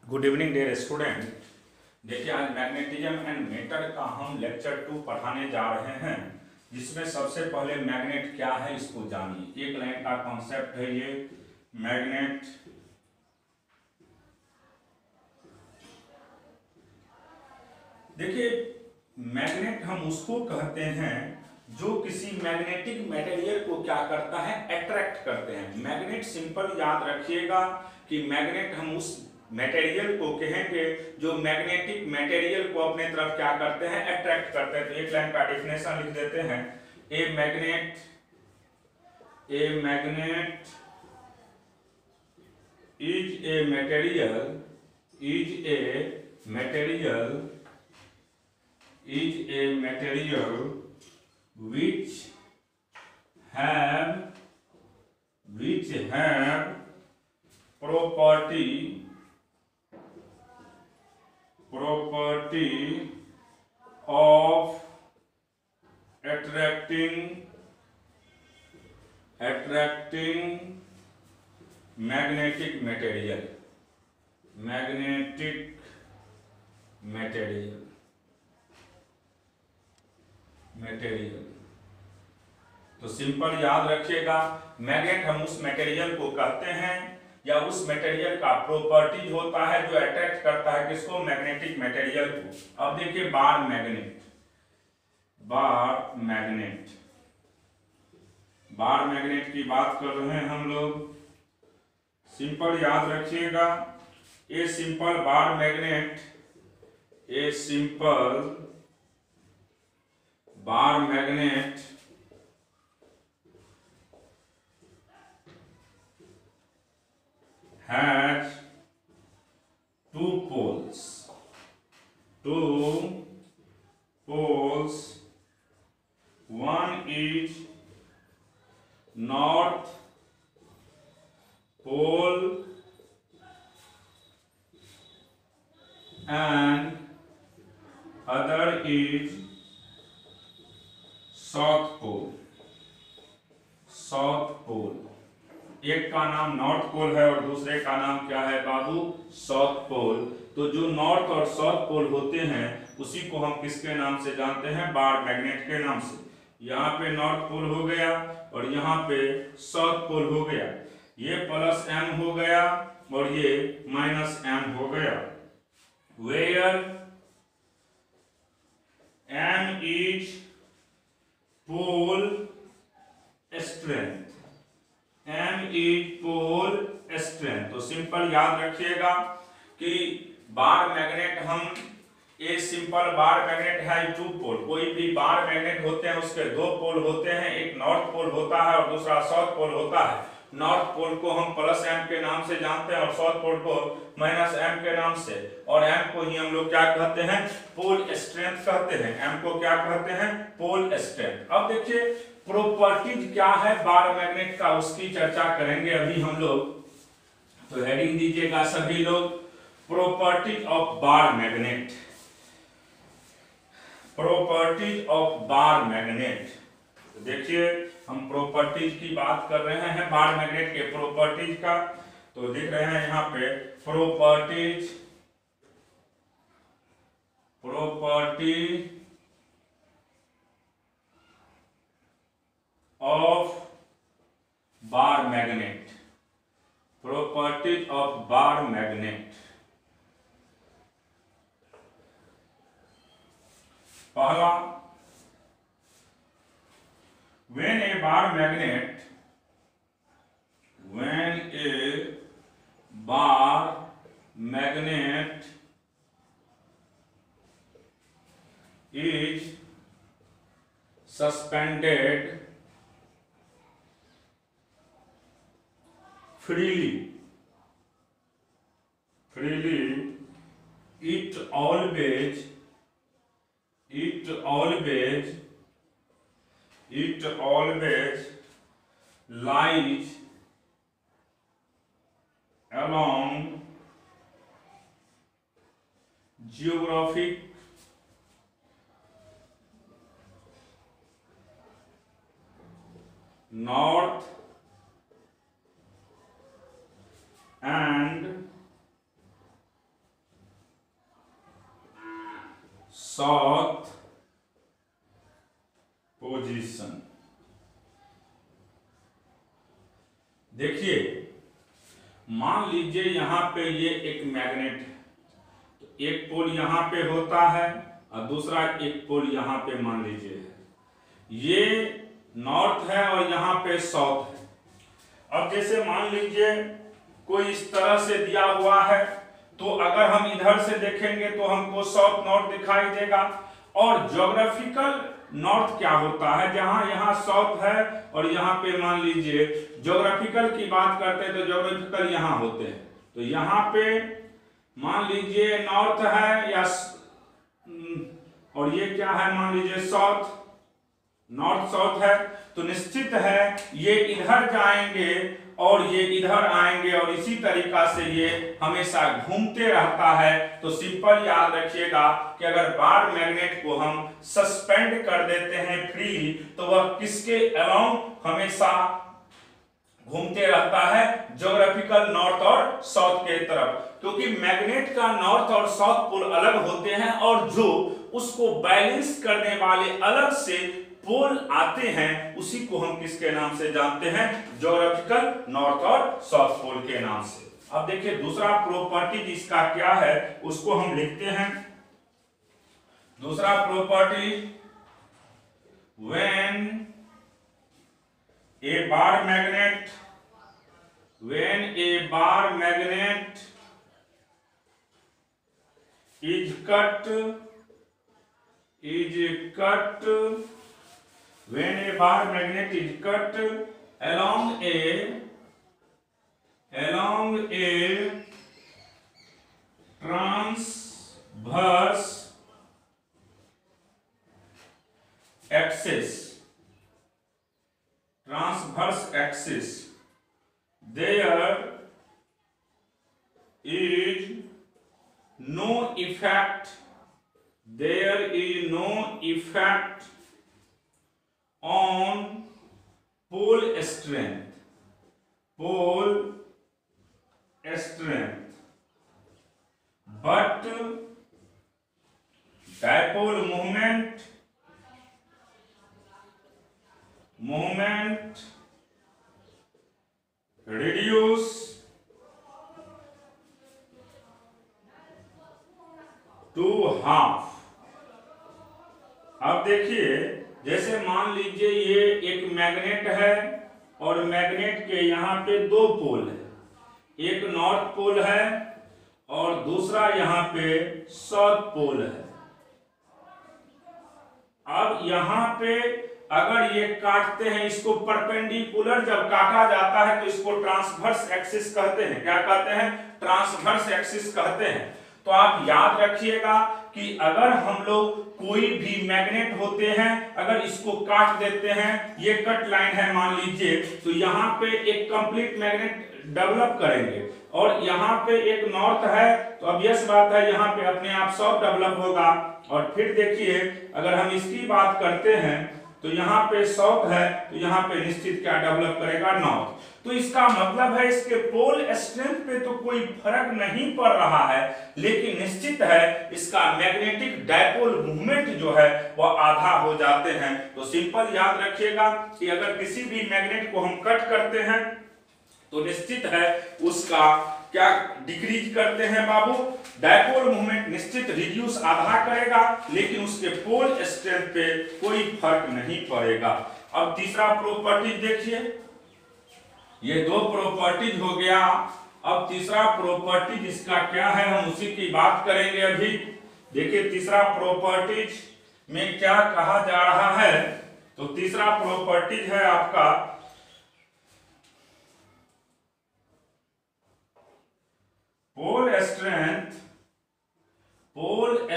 Good evening dear student. देखिए आज magnetism and matter का हम लेक्चर 2 पढ़ाने जा रहे हैं, जिसमें सबसे पहले मैग्नेट क्या है इसको जानिए। एक लाइन का कॉन्सेप्ट है ये मैग्नेट। देखिए मैग्नेट हम उसको कहते हैं जो किसी मैग्नेटिक मटेरियल को क्या करता है, अट्रैक्ट करते हैं। मैग्नेट सिंपल याद रखिएगा कि मैग्नेट हम उस मटेरियल को कहेंगे जो मैग्नेटिक मटेरियल को अपने तरफ क्या करते हैं, अट्रैक्ट करते हैं। तो एक लाइन का डेफिनेशन लिख देते हैं। A magnet is a material which have property of attracting magnetic material। तो सिंपल याद रखिएगा, मैग्नेट हम उस मटेरियल को कहते हैं या उस मटेरियल का प्रॉपर्टीज होता है जो अट्रैक्ट करता है किसको, मैग्नेटिक मटेरियल को। अब देखिए बार मैग्नेट की बात कर रहे हैं हम लोग। सिंपल याद रखिएगा, ए simple bar magnet has two poles, one is north pole and other is south pole। एक का नाम नॉर्थ पोल है और दूसरे का नाम क्या है बाबू, साउथ पोल। तो जो नॉर्थ और साउथ पोल होते हैं उसी को हम किसके नाम से जानते हैं, बार मैग्नेट के नाम से। यहाँ पे नॉर्थ पोल हो गया और यहाँ पे साउथ पोल हो गया। ये प्लस एम हो गया और ये माइनस एम हो गया। Where M is pole strength, तो सिंपल याद रखिएगा कि बार मैग्नेट हम ए सिंपल बार मैग्नेट है टू पोल। कोई भी बार मैग्नेट होते हैं उसके दो पोल होते हैं, एक नॉर्थ पोल होता है और दूसरा साउथ पोल होता है। नॉर्थ पोल को हम प्लस एम के नाम से जानते हैं और साउथ पोल को माइनस एम के नाम से, और एम को ही हम लोग क्या कहते हैं, पोल स्ट्रेंथ कहते हैं। एम को क्या कहते हैं, पोल स्ट्रेंथ। अब देखिए प्रॉपर्टीज क्या है बार मैग्नेट का, उसकी चर्चा करेंगे अभी हम लोग। तो हेडिंग दीजिएगा सभी लोग, प्रॉपर्टीज ऑफ बार मैग्नेट। देखिए हम प्रॉपर्टीज की बात कर रहे हैं बार मैग्नेट के प्रॉपर्टीज का। तो देख रहे हैं यहाँ पे प्रॉपर्टी ऑफ बार मैग्नेट। पहला, when a bar magnet is suspended freely, it always lies along geographic north and south position. देखिए मान लीजिए यहां पे ये एक मैग्नेट है, तो एक पोल यहां पे होता है और दूसरा एक पोल यहां पे मान लीजिए है, ये नॉर्थ है और यहां पे साउथ है। अब जैसे मान लीजिए कोई इस तरह से दिया हुआ है, तो अगर हम इधर से देखेंगे तो हमको साउथ नॉर्थ दिखाई देगा। और ज्योग्राफिकल नॉर्थ क्या होता है, जहां यहां साउथ है और यहां पे मान लीजिए ज्योग्राफिकल की बात करते हैं तो ज्योग्राफिकल यहां होते हैं, तो यहां पे मान लीजिए नॉर्थ है या और ये क्या है मान लीजिए साउथ, नॉर्थ साउथ है, तो निश्चित है ये इधर जाएंगे और ये इधर आएंगे और इसी तरीका से ये हमेशा घूमते रहता है। तो सिंपल याद रखिएगा कि अगर बार मैग्नेट को हम सस्पेंड कर देते हैं फ्री, तो वह किसके अलाउंग हमेशा घूमते रहता है, ज्योग्राफिकल नॉर्थ और साउथ के तरफ, क्योंकि मैग्नेट का नॉर्थ और साउथ पोल अलग होते हैं और जो उसको बैलेंस करने वाले अलग से पोल आते हैं उसी को हम किसके नाम से जानते हैं, ज्योग्राफिकल नॉर्थ और साउथ पोल के नाम से। अब देखिए दूसरा प्रॉपर्टी इसका क्या है उसको हम लिखते हैं। दूसरा property, when A bar magnet is cut when a bar magnet is cut along a transverse axis, there is no effect on pole strength, but dipole moment reduce to half। अब देखिए जैसे मान लीजिए ये एक मैग्नेट है और magnet के यहाँ पे दो पोल है, एक नॉर्थ पोल है और दूसरा यहाँ पे साउथ पोल है। अब यहाँ पे अगर ये काटते हैं, इसको परपेंडिकुलर जब काटा जाता है तो इसको ट्रांसवर्स एक्सिस कहते हैं। क्या कहते हैं? ट्रांसवर्स एक्सिस कहते हैं। तो आप याद रखिएगा कि अगर हम लोग कोई भी मैग्नेट होते हैं, अगर इसको काट देते हैं, ये कट लाइन है मान लीजिए, तो यहाँ पे एक कंप्लीट मैग्नेट डेवलप करेंगे और यहाँ पे एक नॉर्थ है तो ऑब्वियस बात है यहाँ पे अपने आप साउथ डेवलप होगा। और फिर देखिए अगर हम इसकी बात करते हैं तो यहाँ पे साउथ है तो यहाँ पे निश्चित क्या डेवलप करेगा, नॉर्थ। तो इसका मतलब है इसके पोल स्ट्रेंथ पे तो कोई फर्क नहीं पड़ रहा है, लेकिन निश्चित है इसका मैग्नेटिक डायपोल मूवमेंट जो है वह आधा हो जाते हैं। तो सिंपल याद रखिएगा कि अगर किसी भी मैग्नेट को हम कट करते हैं तो निश्चित है उसका क्या डिक्रीज करते हैं बाबू, डायपोल मूवमेंट निश्चित रिड्यूस आधा करेगा, लेकिन उसके पोल स्ट्रेंथ पे कोई फर्क नहीं पड़ेगा। अब तीसरा प्रॉपर्टी देखिए, ये दो प्रॉपर्टीज हो गया। अब तीसरा प्रॉपर्टी जिसका क्या है हम उसी की बात करेंगे अभी। देखिए तीसरा प्रॉपर्टीज में क्या कहा जा रहा है, तो तीसरा प्रॉपर्टीज है आपका पोल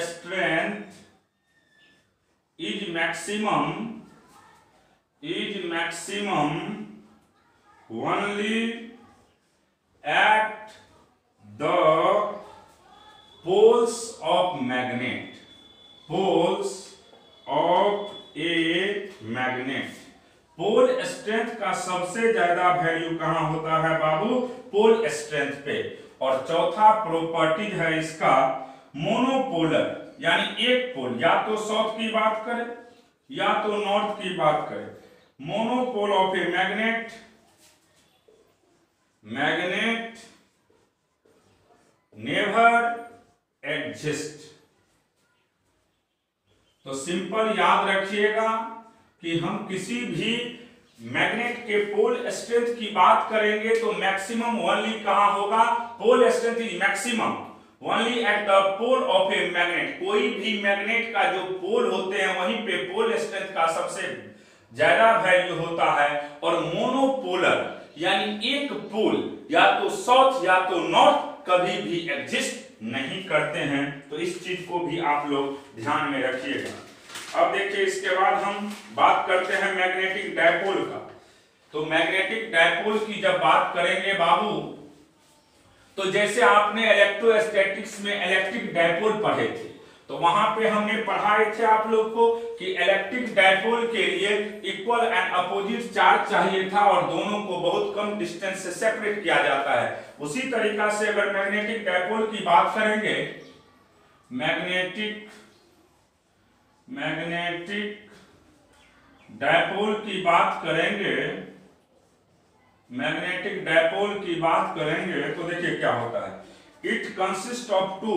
strength is maximum only at the poles of a magnet। Pole strength का सबसे ज्यादा वैल्यू कहां होता है बाबू, पोल स्ट्रेंथ पे। और चौथा प्रॉपर्टी है इसका मोनोपोलर, यानी एक पोल, या तो साउथ की बात करें या तो नॉर्थ की बात करें, monopole of a magnet never exist. तो सिंपल याद रखिएगा कि हम किसी भी मैग्नेट के पोल स्ट्रेंथ की बात करेंगे तो मैक्सिमम ओनली कहां होगा, pole strength is maximum only at the pole of a magnet. कोई भी मैग्नेट का जो पोल होते हैं वहीं पे पोल स्ट्रेंथ का सबसे ज्यादा वैल्यू होता है। और मोनोपोलर यानी एक पोल या तो साउथ या तो नॉर्थ कभी भी एग्जिस्ट नहीं करते हैं। तो इस चीज को भी आप लोग ध्यान में रखिएगा। अब देखिए इसके बाद हम बात करते हैं मैग्नेटिक डायपोल का। तो मैग्नेटिक डायपोल की जब बात करेंगे बाबू, तो जैसे आपने इलेक्ट्रोस्टैटिक्स में इलेक्ट्रिक डायपोल पढ़े थे, तो वहां पे हमने पढ़ाए थे आप लोग को कि इलेक्ट्रिक डायपोल के लिए इक्वल एंड अपोजिट चार्ज चाहिए था और दोनों को बहुत कम डिस्टेंस से सेपरेट किया जाता है। उसी तरीका से अगर मैग्नेटिक डायपोल की बात करेंगे, मैग्नेटिक डायपोल की बात करेंगे, मैग्नेटिक डायपोल की बात करेंगे तो देखिए क्या होता है। It consist of two,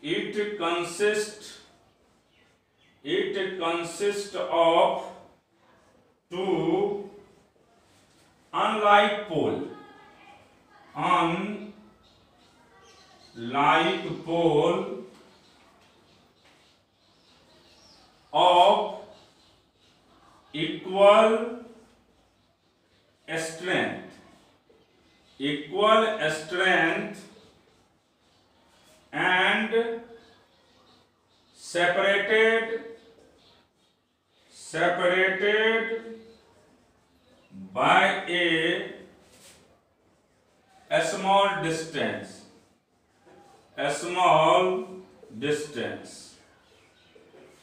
it consists of two unlike pole of equal strength and separated by a small distance,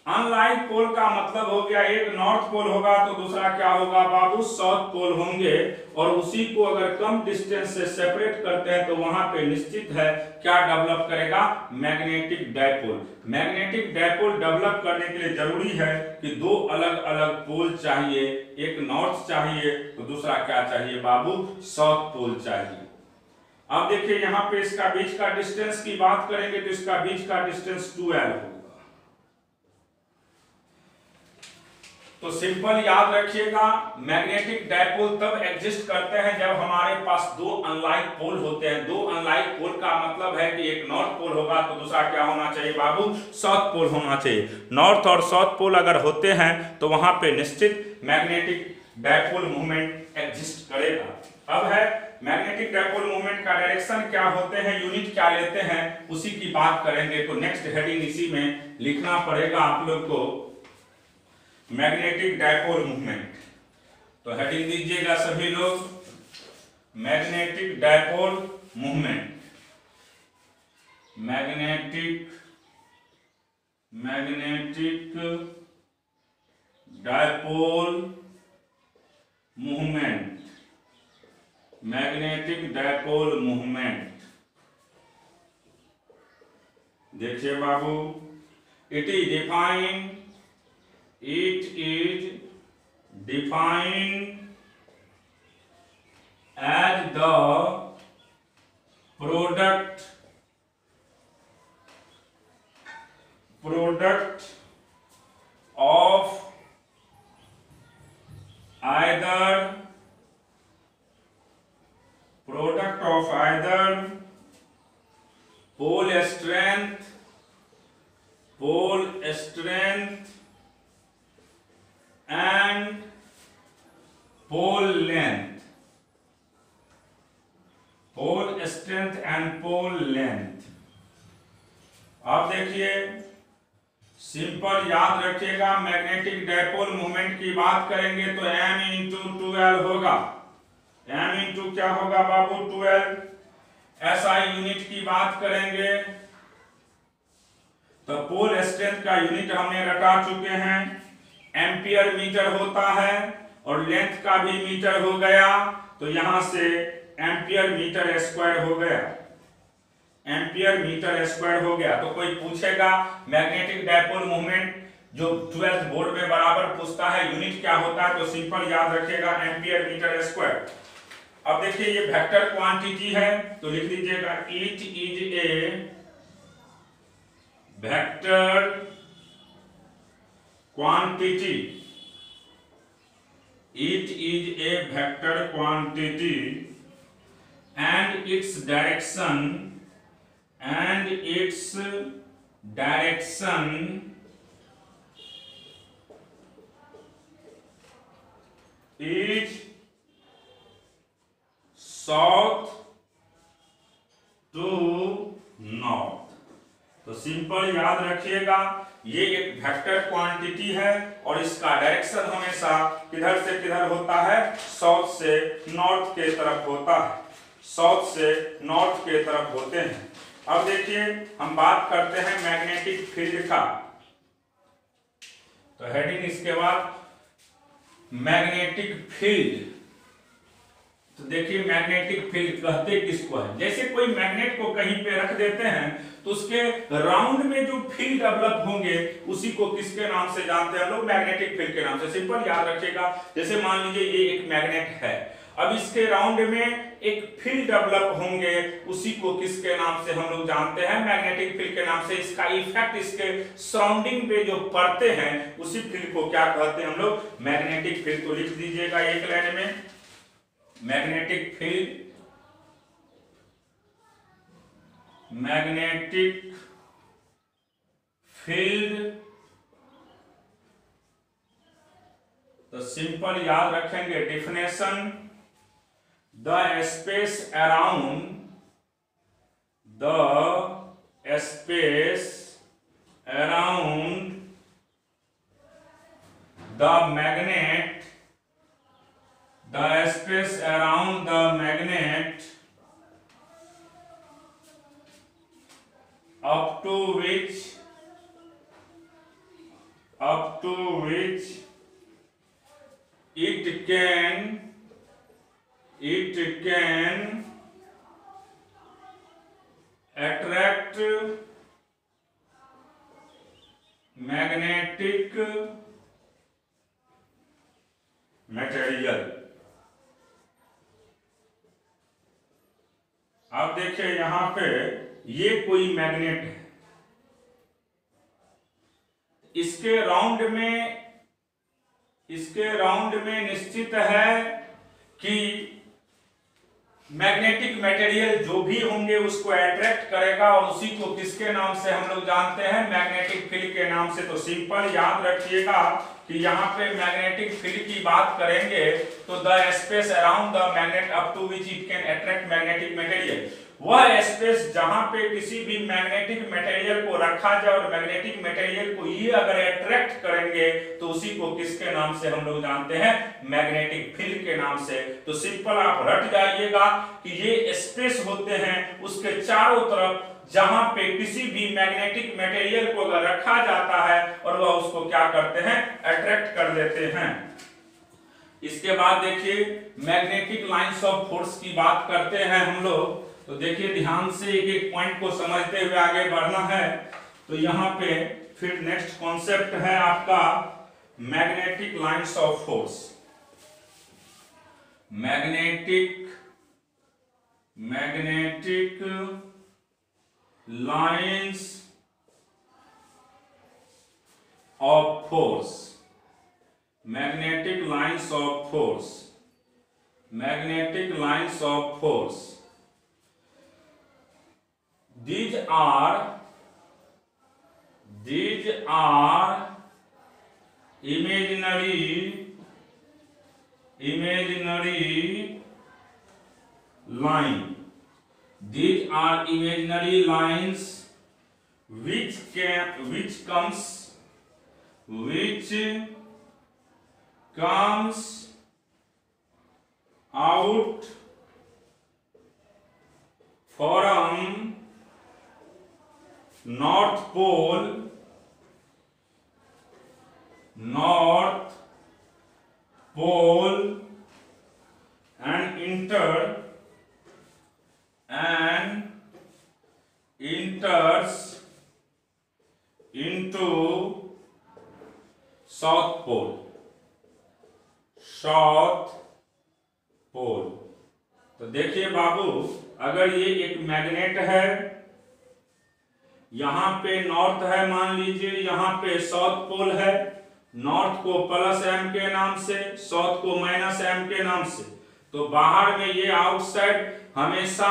unlike pole का मतलब हो गया एक नॉर्थ पोल होगा तो दूसरा क्या होगा बाबू, साउथ पोल होंगे। और उसी को अगर कम डिस्टेंस से सेपरेट करते हैं तो वहां पे निश्चित है क्या डेवलप करेगा, magnetic dipole. Magnetic dipole develop करने के लिए जरूरी है कि दो अलग अलग पोल चाहिए, एक नॉर्थ चाहिए तो दूसरा क्या चाहिए बाबू, साउथ पोल चाहिए। अब देखिए यहां पे इसका बीच का डिस्टेंस की बात करेंगे तो इसका बीच का डिस्टेंस 2L होगा। तो सिंपल याद रखिएगा, मैग्नेटिक डायपोल तब एग्जिस्ट करते हैं जब हमारे पास दो अनलाइक पोल होते हैं। दो अनलाइक पोल का मतलब है कि एक नॉर्थ पोल होगा तो दूसरा क्या होना चाहिए बाबू, साउथ पोल होना चाहिए। नॉर्थ और साउथ पोल अगर होते हैं तो वहां पे निश्चित मैग्नेटिक डायपोल मूवमेंट एग्जिस्ट करेगा। अब है मैग्नेटिक डायपोल मूवमेंट का डायरेक्शन क्या होते हैं, यूनिट क्या लेते हैं, उसी की बात करेंगे। तो नेक्स्ट हेडिंग इसी में लिखना पड़ेगा आप लोग को, मैग्नेटिक डायपोल मूवमेंट। तो हेडिंग दीजिएगा सभी लोग, magnetic dipole movement. Magnetic dipole movement, magnetic dipole movement. देखिए बाबू, it is defined as the product of either pole strength and pole length, pole strength and pole length। अब देखिए simple याद रखिएगा, मैग्नेटिक डायपोल मूवमेंट की बात करेंगे तो m इंटू 2L होगा। m इंटू क्या होगा बाबू, 2L। SI यूनिट की बात करेंगे तो पोल स्ट्रेंथ का यूनिट हमने रटा चुके हैं, एम्पियर मीटर होता है और लेंथ का भी मीटर हो गया, तो यहां से एम्पियर मीटर स्क्वायर हो गया। एम्पियर मीटर स्क्वायर हो गया। तो कोई पूछेगा मैग्नेटिक डायपोल मूवमेंट जो 12th बोर्ड में बराबर पूछता है, यूनिट क्या होता है, तो सिंपल याद रखिएगा एम्पियर मीटर स्क्वायर। अब देखिए ये वेक्टर क्वांटिटी है, तो लिख लीजिएगा it is a vector quantity, it is a vector quantity and its direction is south to north। तो सिंपल याद रखिएगा ये एक वेक्टर क्वांटिटी है और इसका डायरेक्शन हमेशा किधर से किधर होता है, साउथ से नॉर्थ के तरफ होता है, साउथ से नॉर्थ के तरफ होते हैं। अब देखिए हम बात करते हैं मैग्नेटिक फील्ड का, तो हेडिंग इसके बाद मैग्नेटिक फील्ड। तो देखिए मैग्नेटिक फील्ड कहते किसको है, जैसे कोई मैग्नेट को कहीं पे रख देते हैं तो उसके राउंड में जो फील्ड डेवलप होंगे उसी को किसके नाम से जानते हैं हम लोग, मैग्नेटिक फील्ड के नाम से। सिंपल याद रखिएगा, जैसे मान लीजिए ये एक मैग्नेट है, अब इसके राउंड में एक फील्ड डेवलप होंगे, उसी को किसके नाम से हम लोग जानते हैं, मैग्नेटिक फील्ड के नाम से। इसका इफेक्ट इसके सराउंडिंग पे जो पड़ते हैं उसी फील्ड को क्या कहते हैं हम लोग, मैग्नेटिक फील्ड। तो लिख दीजिएगा एक लाइन में मैग्नेटिक फील्ड, मैग्नेटिक फील्ड। तो सिंपल याद रखेंगे definition, the space around the magnet, the space around the magnet up to which it can attract magnetic material। अब देखिए यहां पे ये कोई मैग्नेट है, इसके राउंड में निश्चित है कि मैग्नेटिक मटेरियल जो भी होंगे उसको अट्रैक्ट करेगा और उसी को किसके नाम से हम लोग जानते हैं, मैग्नेटिक फील्ड के नाम से। तो सिंपल याद रखिएगा कि यहाँ पे मैग्नेटिक फील्ड की बात करेंगे तो the space around the magnet up to which it can attract magnetic material, वह स्पेस जहां पे किसी भी मैग्नेटिक मटेरियल को रखा जाए और मैग्नेटिक मटेरियल को ये अगर अट्रैक्ट करेंगे तो उसी को किसके नाम से हम लोग जानते हैं, मैग्नेटिक फील्ड के नाम से। तो सिंपल आप रट जाइएगा कि ये स्पेस होते हैं उसके चारों तरफ जहां पे किसी भी मैग्नेटिक मटेरियल को अगर रखा जाता है और वह उसको क्या करते हैं, अट्रैक्ट कर लेते हैं। इसके बाद देखिए मैग्नेटिक लाइंस ऑफ फोर्स की बात करते हैं हम लोग। तो देखिए ध्यान से एक एक पॉइंट को समझते हुए आगे बढ़ना है। तो यहाँ पे फिर नेक्स्ट कॉन्सेप्ट है आपका magnetic lines of force. Magnetic lines of force, magnetic lines of force, magnetic lines of force. These are imaginary line. These are imaginary lines which comes out from North Pole and enters into south pole, south pole. तो देखिए बाबू, अगर ये एक magnet है, यहां पे north है, मान लीजिए यहां पे साउथ पोल है, नॉर्थ को प्लस एम के नाम से, साउथ को माइनस एम के नाम से, तो बाहर में ये आउटसाइड हमेशा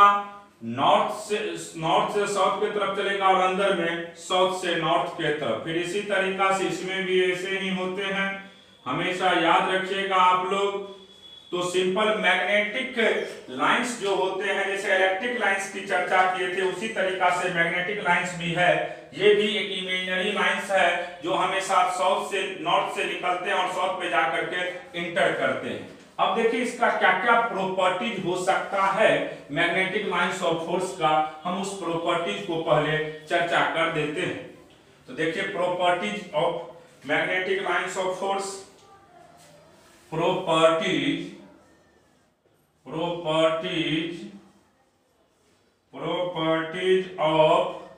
नॉर्थ से साउथ की तरफ चलेगा और अंदर में साउथ से नॉर्थ के तरफ। फिर इसी तरीका से इसमें भी ऐसे ही होते हैं, हमेशा याद रखिएगा आप लोग। तो सिंपल मैग्नेटिक लाइंस जो होते हैं, जैसे इलेक्ट्रिक लाइंस की चर्चा किए थे, उसी तरीका से मैग्नेटिक लाइंस भी है। ये भी एक इमेजिनरी लाइंस है जो हमेशा साउथ से नॉर्थ से निकलते हैं और साउथ पे जाकर के इंटर करते हैं। अब देखिए इसका क्या क्या प्रॉपर्टीज हो सकता है मैग्नेटिक लाइंस ऑफ फोर्स का, हम उस प्रॉपर्टीज को पहले चर्चा कर देते हैं। तो देखिए properties of magnetic lines of force, properties of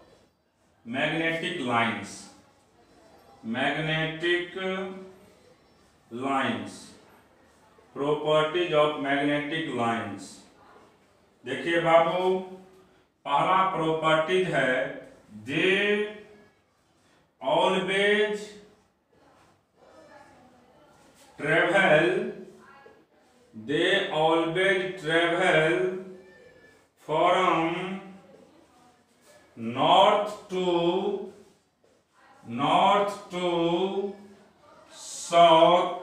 magnetic lines, properties of magnetic lines. देखिए बाबू, पहला प्रॉपर्टीज है they always travel from north to south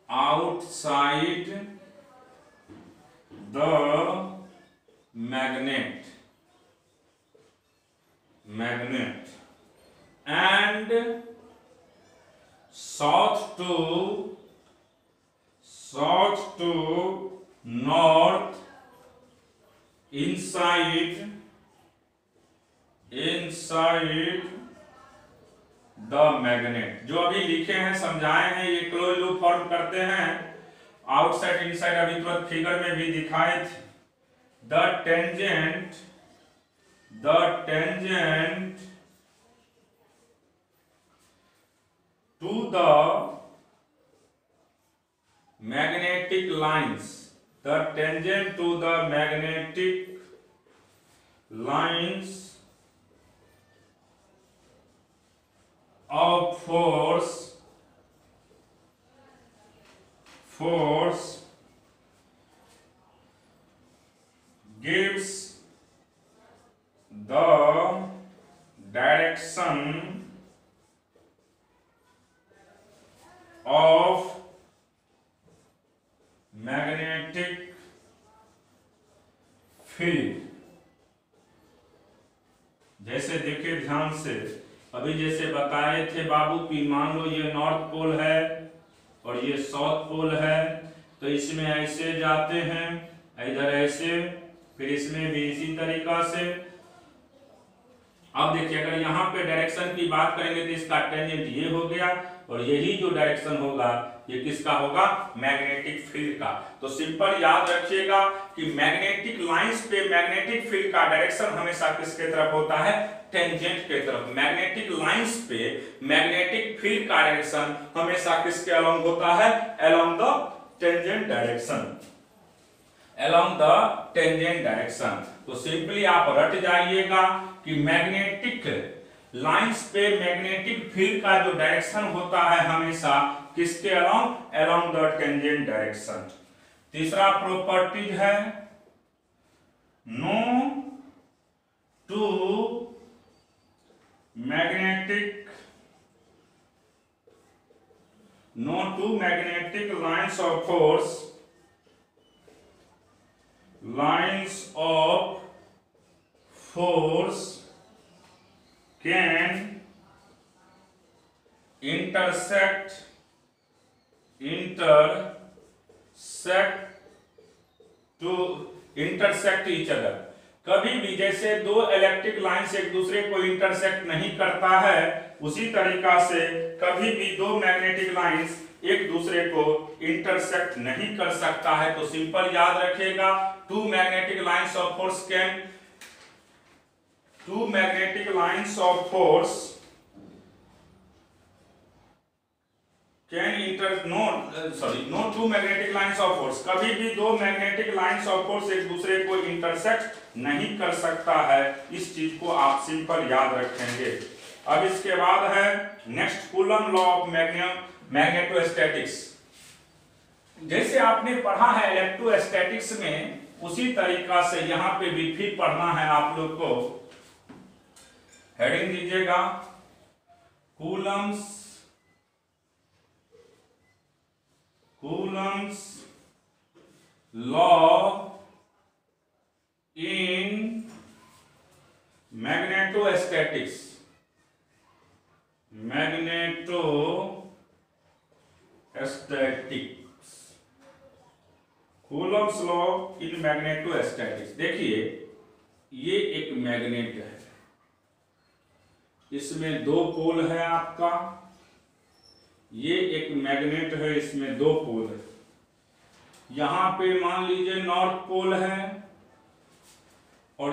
outside the magnet and south to north inside the magnet. जो अभी लिखे हैं, समझाए हैं, ये क्लोज लूप फॉर्म करते हैं, आउटसाइड इनसाइड अभी तुरंत फिगर में भी दिखाए थे। The tangent to the magnetic lines, the tangent to the magnetic lines of force gives the direction of magnetic field। जैसे देखिए ध्यान से, अभी जैसे बताए थे बाबू कि मान लो ये नॉर्थ पोल है और ये साउथ पोल है, तो इसमें ऐसे जाते हैं, इधर ऐसे, फिर इसमें भी इसी तरीका से। अब देखिए अगर यहाँ पे डायरेक्शन की बात करेंगे तो इसका टेंजेंट ये हो गया, और यही जो डायरेक्शन होगा ये किसका होगा, मैग्नेटिक फील्ड का। तो सिंपल याद रखिएगा कि मैग्नेटिक लाइंस पे मैग्नेटिक फील्ड का डायरेक्शन हमेशा किसके तरफ होता है, टेंजेंट के तरफ। मैग्नेटिक लाइंस पे मैग्नेटिक फील्ड का डायरेक्शन हमेशा किसके अलोंग होता है, along the tangent direction, along the tangent direction. तो सिंपली आप रट जाइएगा कि मैग्नेटिक लाइंस पे मैग्नेटिक फील्ड का जो डायरेक्शन होता है हमेशा किसके along, along the tangent direction. तीसरा प्रॉपर्टी है no two magnetic lines of force can intersect each other। कभी भी जैसे दो इलेक्ट्रिक लाइंस एक दूसरे को इंटरसेक्ट नहीं करता है, उसी तरीका से कभी भी दो मैग्नेटिक लाइंस एक दूसरे को इंटरसेक्ट नहीं कर सकता है। तो सिंपल याद रखिएगा, two magnetic lines of force can no two magnetic lines of force, कभी भी दो मैग्नेटिक लाइंस ऑफ फोर्स एक दूसरे को इंटरसेक्ट नहीं कर सकता है। इस चीज को आप सिंपल याद रखेंगे। अब इसके बाद है next coulomb law of magnetostatics. जैसे आपने पढ़ा है इलेक्ट्रोस्टैटिक्स में, उसी तरीका से यहां पे भी फिर पढ़ना है आप लोग को। हेडिंग दीजिएगा Coulomb's law in magnetostatics. Coulomb's law in magnetostatics. देखिए ये एक मैग्नेट है, इसमें दो पोल है आपका। ये एक मैग्नेट है, इसमें दो पोल है। यहां पे मान लीजिए नॉर्थ पोल है और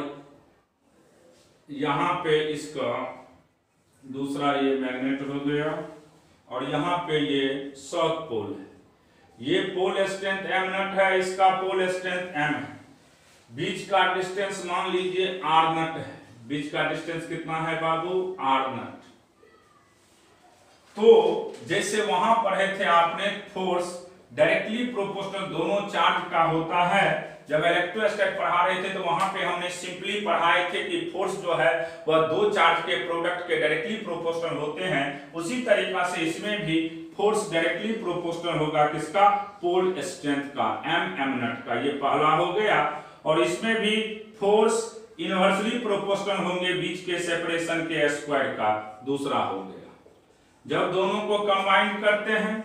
यहां पे इसका दूसरा ये मैग्नेट हो गया और यहां पे ये साउथ पोल है। ये पोल स्ट्रेंथ m नट है, इसका पोल स्ट्रेंथ m है। बीच का डिस्टेंस मान लीजिए r नट है। बीच का डिस्टेंस कितना है बाबू? r नट। तो जैसे वहां पढ़े थे आपने, फोर्स डायरेक्टली प्रोपोर्शनल दोनों चार्ज का होता है। जब इलेक्ट्रोस्टैट पढ़ा रहे थे तो वहां पे हमने सिंपली पढ़ाए थे कि फोर्स जो है वह दो चार्ज के प्रोडक्ट के डायरेक्टली प्रोपोर्शनल होते हैं। उसी तरीका से इसमें भी फोर्स डायरेक्टली प्रोपोर्शनल होगा किसका? पोल स्ट्रेंथ का, m नट का। ये पहला हो गया। और इसमें भी फोर्स इनवर्सली प्रोपोर्शनल होंगे बीच के सेपरेशन के स्क्वायर का, दूसरा हो गया। जब दोनों को कंबाइन करते हैं,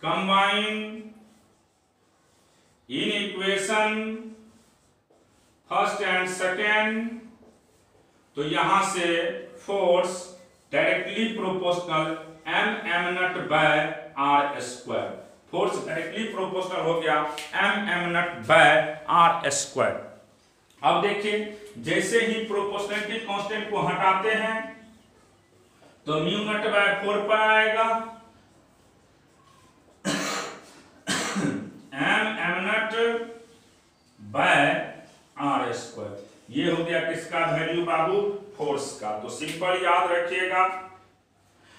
combine in equation first and second, तो यहां से force directly proportional m naught by r square. Force directly proportional हो गया m naught by r square. अब देखिए, जैसे ही प्रोपोर्शनलिटी कांस्टेंट को हटाते हैं तो म्यू नट बाय 4 पाई आएगा। m naught by r square, ये हो गया किसका वैल्यू बाबू? फोर्स का। तो सिंपल याद रखिएगा,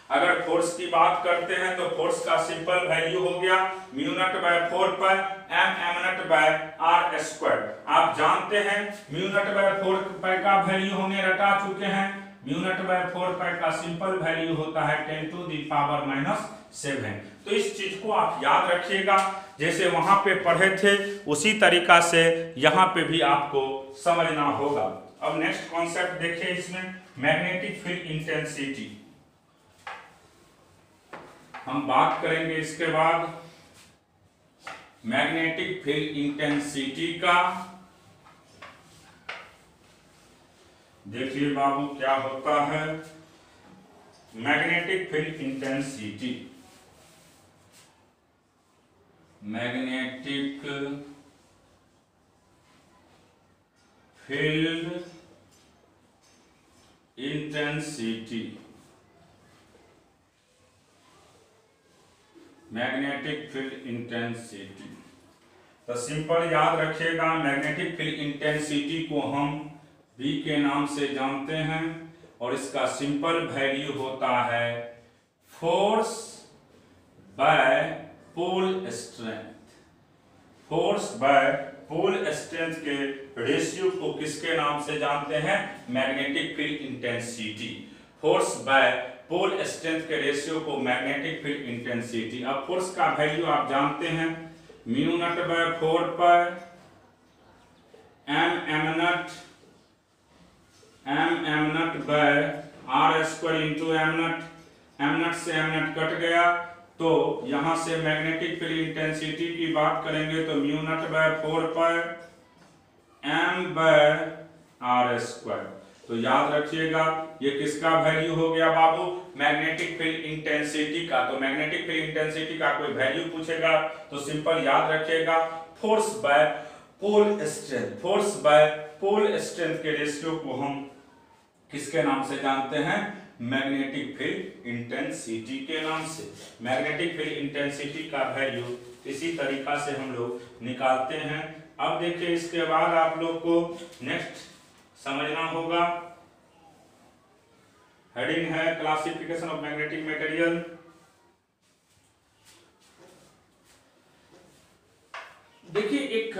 अगर फोर्स की बात करते हैं तो फोर्स का सिंपल वैल्यू हो गया mu naught by 4 pi m naught by r square. आप जानते हैं म्यू नट बाय 4 पाई का वैल्यू हमने रटा चुके हैं। म्यू नट बाय 4 पाई का सिंपल वैल्यू होता है 10 टू द पावर -7। तो इस चीज को आप याद रखिएगा, जैसे वहां पे पढ़े थे उसी तरीका से यहां पे भी आपको समझना होगा। अब नेक्स्ट कॉन्सेप्ट देखिए, इसमें मैग्नेटिक फील्ड इंटेंसिटी हम बात करेंगे। इसके बाद मैग्नेटिक फील्ड इंटेंसिटी का देखिए बाबू क्या होता है। Magnetic field intensity, magnetic field intensity, magnetic field intensity. तो सिंपल याद रखिएगा, मैग्नेटिक फील्ड इंटेंसिटी को हम V के नाम से जानते हैं और इसका सिंपल वैल्यू होता है force by pole strength. Force by pole strength के रेशियो को किसके नाम से जानते हैं? Magnetic field intensity. Force by pole strength के रेशियो को मैग्नेटिक फील्ड इंटेंसिटी। अब फोर्स का वैल्यू आप जानते हैं, mu naught by 4 pi m naught by r square into m naught से m नट कट गया। तो यहां से मैग्नेटिक फील्ड इंटेंसिटी की बात करेंगे तो mu naught by 4 pi m bye r square. तो याद रखिएगा ये किसका वैल्यू हो गया बाबू, मैग्नेटिक फील्ड इंटेंसिटी का। तो मैग्नेटिक फील्ड इंटेंसिटी का कोई वैल्यू पूछेगा तो सिंपल याद रखिएगा force by pole strength. Force by pole strength के रेशियो को हम किसके नाम से जानते हैं, मैग्नेटिक फील्ड इंटेंसिटी के नाम से। मैग्नेटिक फील्ड इंटेंसिटी का वैल्यू इसी तरीका से हम लोग निकालते हैं। अब देखिए इसके बाद आप लोग को नेक्स्ट समझना होगा, हेडिंग है क्लासिफिकेशन ऑफ मैग्नेटिक मटेरियल। देखिए एक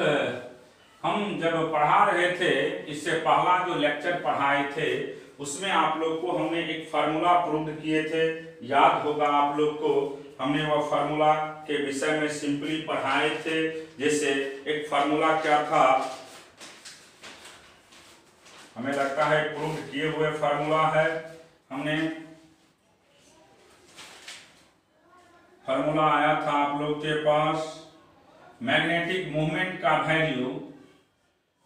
हम जब पढ़ा रहे थे, इससे पहला जो लेक्चर पढ़ाए थे उसमें आप लोग को हमने एक फार्मूला प्रूव किए थे, याद होगा आप लोग को। हमने वह फार्मूला के विषय में सिंपली पढ़ाए थे। जैसे एक फार्मूला क्या था, हमें लगता है प्रूव किए हुए फार्मूला है। हमने फार्मूला आया था आप लोग के पास, मैग्नेटिक मूवमेंट का वैल्यू,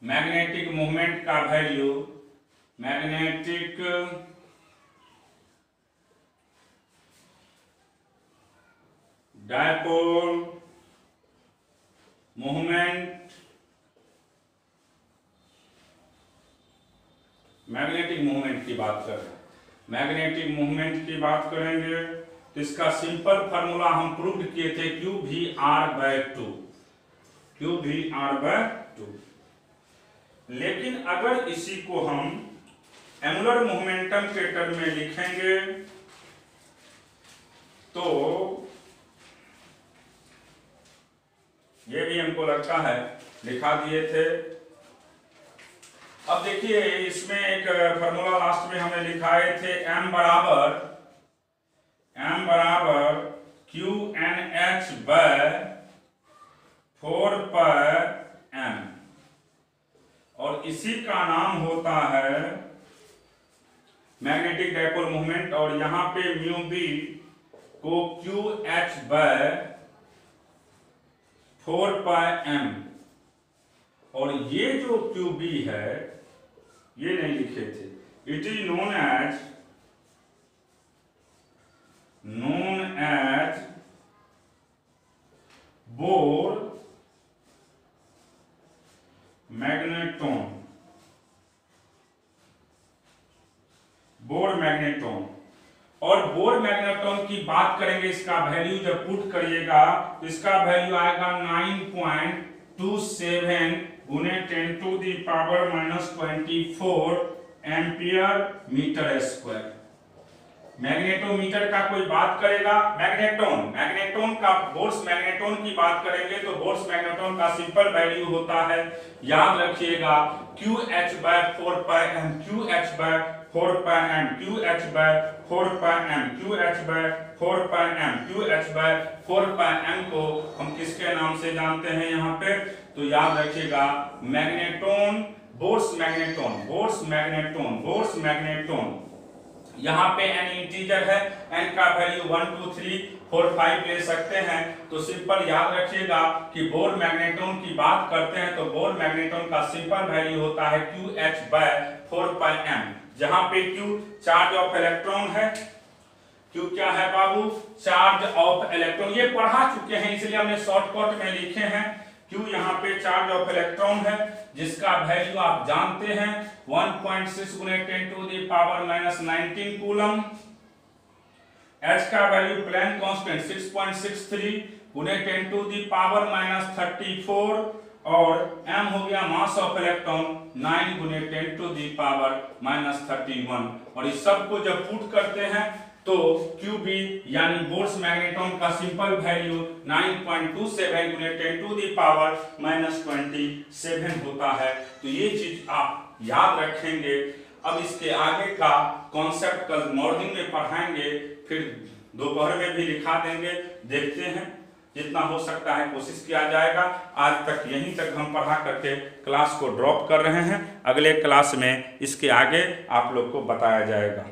मैग्नेटिक मूवमेंट का value, magnetic dipole movement, magnetic movement की बात कर रहे हैं, मैग्नेटिक मूवमेंट की बात करेंगे तो इसका सिंपल फार्मूला हम प्रूव किए थे QVR/2, QVR/2। लेकिन अगर इसी को हम एंगुलर मोमेंटम के टर्म में लिखेंगे तो ये भी हमको लगता है लिखा दिए थे। अब देखिए इसमें एक फार्मूला लास्ट में हमने लिखाए थे m बराबर QNH/4πm, और इसी का नाम होता है मैग्नेटिक डायपोल मूवमेंट। और यहां पे म्यू बी को QH/4πm, और ये जो QB है ये नहीं लिखे थे, it is known as Bohr magneton, Bohr magneton. और बोर मैग्नेटोन की बात करेंगे, इसका वैल्यू जब पुट करिएगा तो इसका वैल्यू आएगा 9.27 गुने 10⁻⁻24 एम्पियर मीटर स्क्वायर। मैग्नेटोमीटर का कोई बात करेगा, मैग्नेटोन का, बोर्स मैग्नेटोन की बात करेंगे तो बोर्स मैग्नेटोन का सिंपल वैल्यू होता है, याद रखिएगा QH/4πm, QH/4πm, QH/4πm, QH/4πm, QH/4πm को हम किसके नाम से जानते हैं यहाँ पे, तो याद रखिएगा magneton, bourse magneton, bourse magneton, bourse magneton. यहाँ पे n इंटीजर है, n का वैल्यू 1 2 3 4 5 ले सकते हैं। तो सिंपल याद रखिएगा कि बोर मैग्नेटोन की बात करते हैं तो बोर मैग्नेटोन का सिंपल वैल्यू होता है QH/4πm, जहां पे Q चार्ज ऑफ इलेक्ट्रॉन है। Q क्या है बाबू, चार्ज ऑफ इलेक्ट्रॉन, ये पढ़ा चुके हैं इसलिए हमने शॉर्टकट में लिखे हैं। Q यहाँ पे चार्ज ऑफ इलेक्ट्रॉन है जिसका वैल्यू आप जानते हैं 1.6 गुने 10⁻⁻19 कूलम। H का वैल्यू प्लैंक कांस्टेंट 6.63 गुने 10⁻⁻34, और m हो गया मास ऑफ इलेक्ट्रॉन 9 गुने 10⁻31। और इस सब को जब पुट करते हैं तो QB यानी बोर्स मैग्नेटोन का सिंपल वैल्यू 9.27 गुने 10⁻⁻27 होता है। तो ये चीज आप याद रखेंगे। अब इसके आगे का कॉन्सेप्ट कल मॉर्निंग में पढ़ाएंगे, फिर दोपहर में भी लिखा देंगे, देखते हैं जितना हो सकता है कोशिश किया जाएगा। आज तक यहीं तक हम पढ़ा करके क्लास को ड्रॉप कर रहे हैं, अगले क्लास में इसके आगे आप लोग को बताया जाएगा।